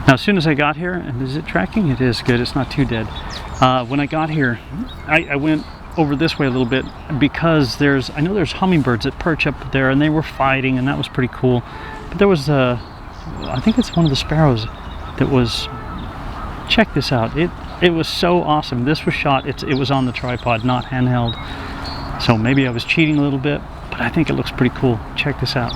Now, as soon as I got here, and is it tracking? It is good. It's not too dead. When I got here, I went over this way a little bit because I know there's hummingbirds that perch up there, and they were fighting, and that was pretty cool. But there was I think it's one of the sparrows that was. Check this out. It was so awesome. This was shot. It was on the tripod, not handheld. So maybe I was cheating a little bit, but I think it looks pretty cool. Check this out.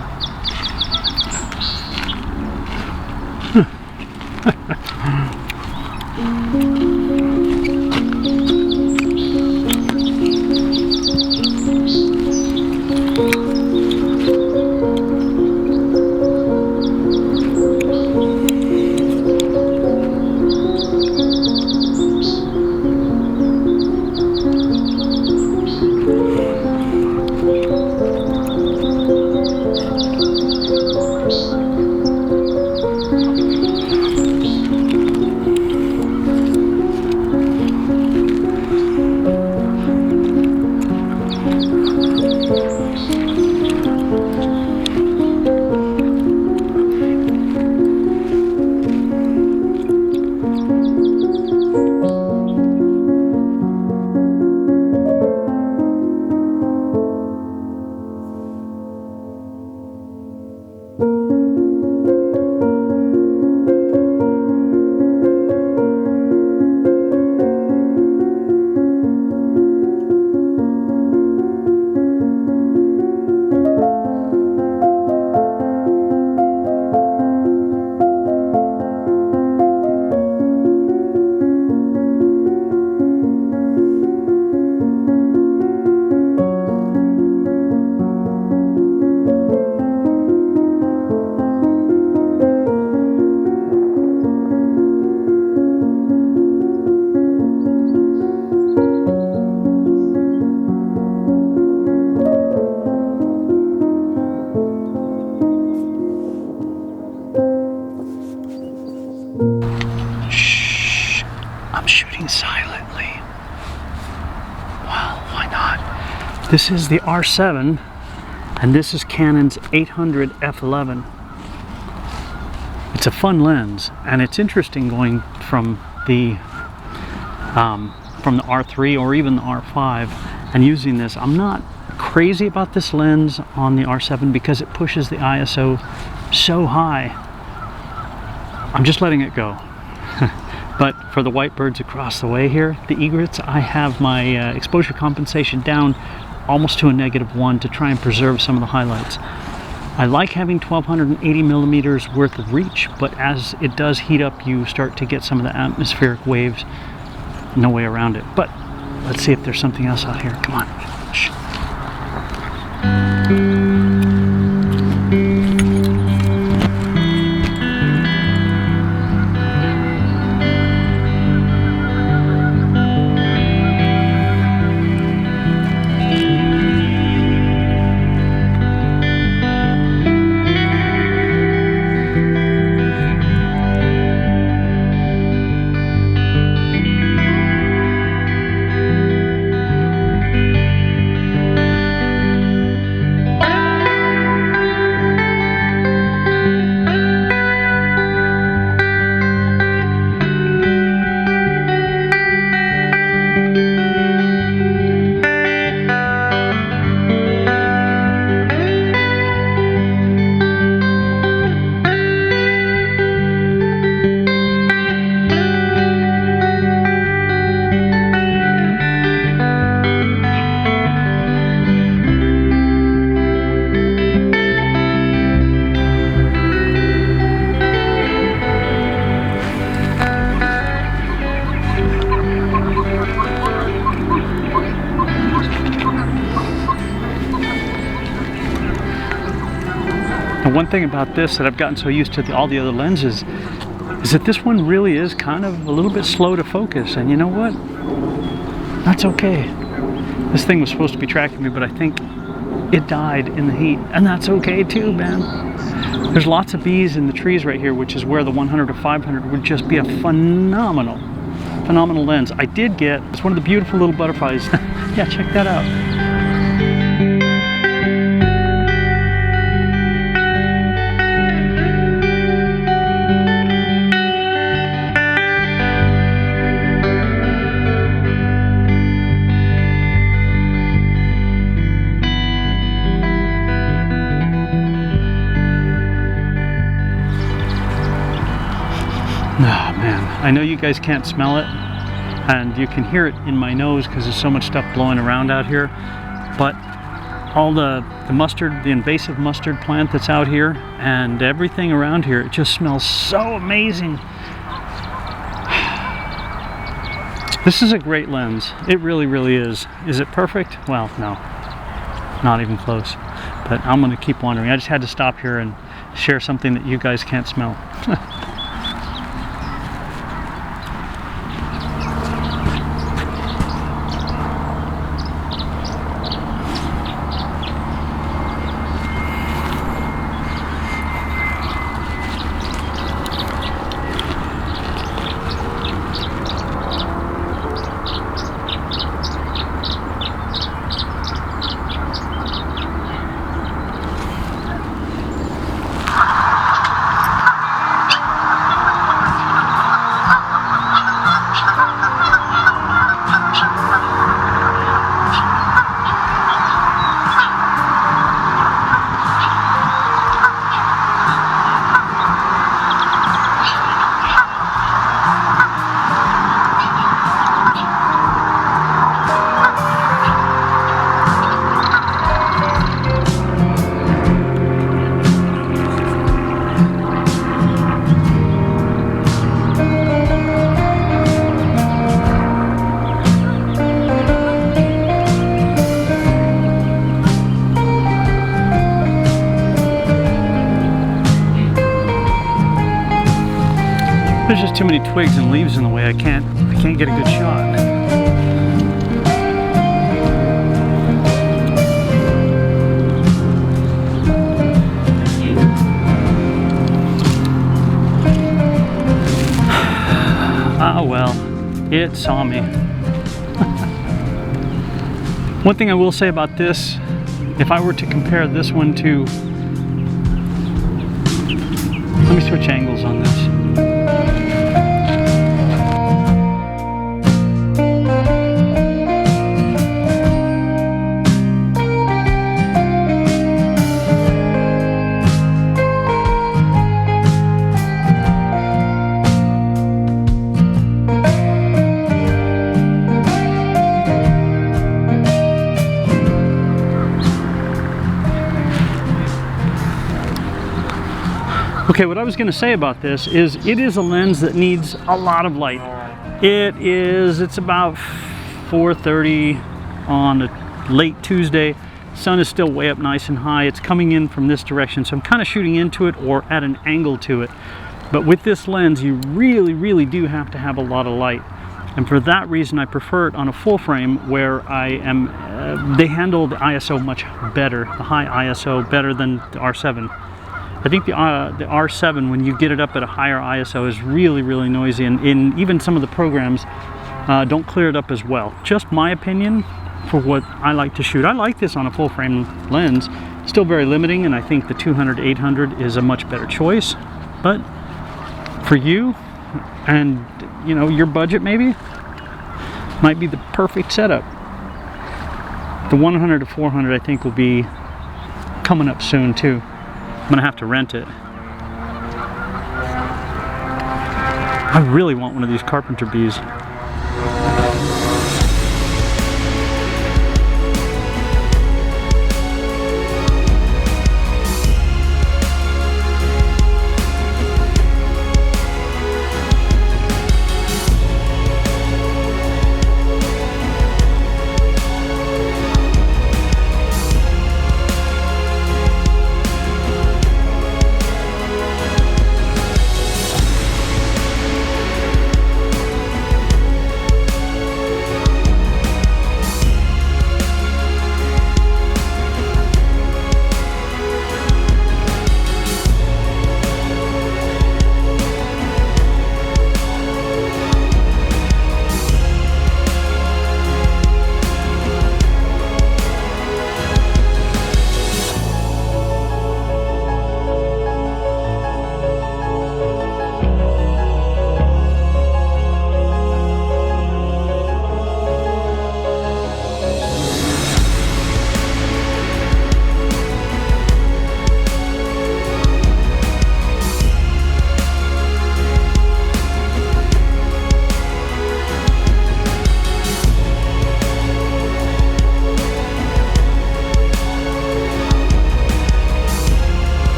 This is the R7, and this is Canon's 800 F11. It's a fun lens, and it's interesting going from the R3 or even the R5 and using this. I'm not crazy about this lens on the R7 because it pushes the ISO so high. I'm just letting it go. But for the white birds across the way here, the egrets, I have my exposure compensation down almost to a -1 to try and preserve some of the highlights. I like having 1280 millimeters worth of reach, but as it does heat up, you start to get some of the atmospheric waves. No way around it. But let's see if there's something else out here. Come on. Shh. One thing about this that I've gotten so used to all the other lenses is that this one really is kind of a little bit slow to focus, and you know what? That's okay. This thing was supposed to be tracking me, but I think it died in the heat, and that's okay too, man. There's lots of bees in the trees right here, which is where the 100 to 500 would just be a phenomenal lens. I did get, it's one of the beautiful little butterflies. Yeah, check that out. Ah, man, I know you guys can't smell it, and you can hear it in my nose because there's so much stuff blowing around out here, but all the mustard, the invasive mustard plant that's out here, and everything around here, it just smells so amazing. This is a great lens. It really, really is. Is it perfect? Well, no, not even close. But I'm gonna keep wandering. I just had to stop here and share something that you guys can't smell. There's just too many twigs and leaves in the way. I can't get a good shot. Ah, well, it saw me. One thing I will say about this, if I were to compare this one to, let me switch angles on this. Okay, what I was going to say about this is it is a lens that needs a lot of light. It's about 4:30 on a late Tuesday. Sun is still way up nice and high. It's coming in from this direction, so I'm kind of shooting into it or at an angle to it. But with this lens, you really, really do have to have a lot of light. And for that reason, I prefer it on a full frame where they handle the ISO much better, the high ISO better than the R7. I think the R7, when you get it up at a higher ISO, is really, really noisy, and even some of the programs don't clear it up as well. Just my opinion for what I like to shoot. I like this on a full frame lens. Still very limiting, and I think the 200-800 is a much better choice. But for you, and you know, your budget maybe, might be the perfect setup. The 100-400 I think will be coming up soon too. I'm gonna have to rent it. I really want one of these carpenter bees.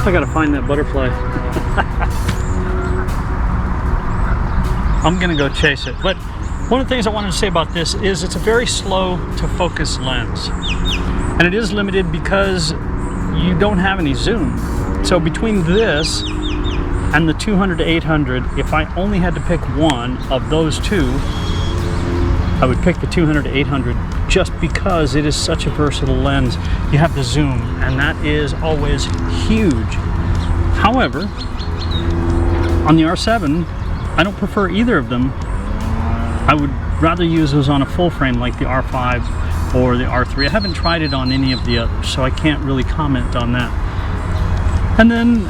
I gotta find that butterfly. I'm gonna go chase it. But one of the things I wanted to say about this is it's a very slow to focus lens. And it is limited because you don't have any zoom. So between this and the 200 to 800, if I only had to pick one of those two, I would pick the 200 to 800 just because it is such a versatile lens. You have the zoom, and that is always huge. However, on the R7, I don't prefer either of them. I would rather use those on a full frame like the R5 or the R3. I haven't tried it on any of the others, so I can't really comment on that. And then,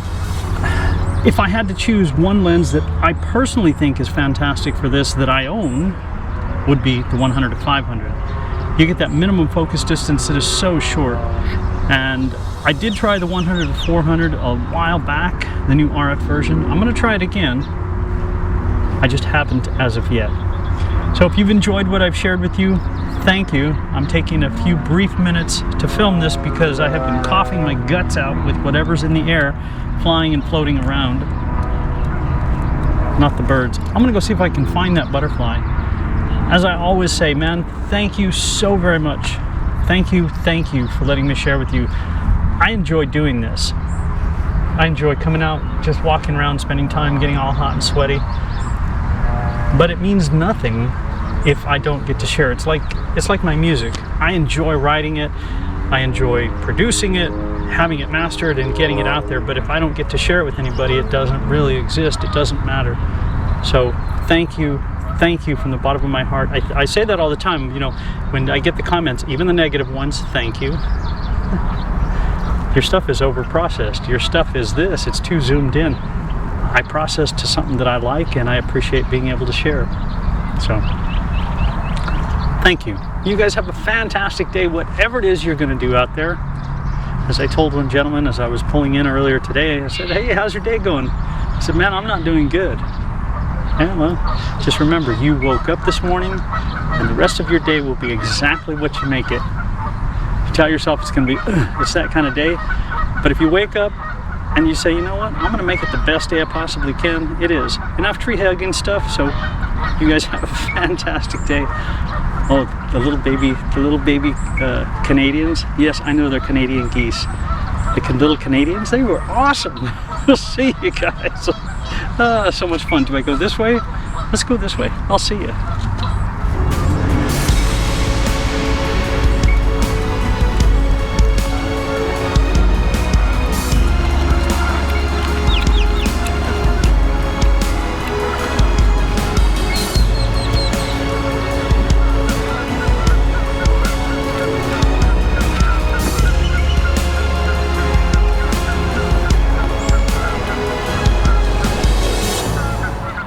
if I had to choose one lens that I personally think is fantastic for this that I own, would be the 100 to 500. You get that minimum focus distance that is so short. And I did try the 100 to 400 a while back, the new RF version. I'm gonna try it again. I just haven't as of yet. So if you've enjoyed what I've shared with you, thank you. I'm taking a few brief minutes to film this because I have been coughing my guts out with whatever's in the air, flying and floating around. Not the birds. I'm gonna go see if I can find that butterfly. As I always say, man, thank you so very much. Thank you for letting me share with you. I enjoy doing this. I enjoy coming out, just walking around, spending time, getting all hot and sweaty. But it means nothing if I don't get to share. It's like my music. I enjoy writing it. I enjoy producing it, having it mastered and getting it out there. But if I don't get to share it with anybody, it doesn't really exist. It doesn't matter. So thank you from the bottom of my heart. I say that all the time, you know, when I get the comments, even the negative ones, thank you. Your stuff is over processed. Your stuff is this, it's too zoomed in. I process to something that I like and I appreciate being able to share. So, thank you. You guys have a fantastic day, whatever it is you're gonna do out there. As I told one gentleman as I was pulling in earlier today, I said, hey, how's your day going? He said, man, I'm not doing good. Yeah, well, just remember, you woke up this morning and the rest of your day will be exactly what you make it. You tell yourself it's going to be, it's that kind of day. But if you wake up and you say, you know what, I'm going to make it the best day I possibly can, it is. Enough tree hugging stuff, so you guys have a fantastic day. Oh, the little baby Canadians. Yes, I know they're Canadian geese. The little Canadians, they were awesome. We'll see you guys. So much fun. Do I go this way? Let's go this way. I'll see you.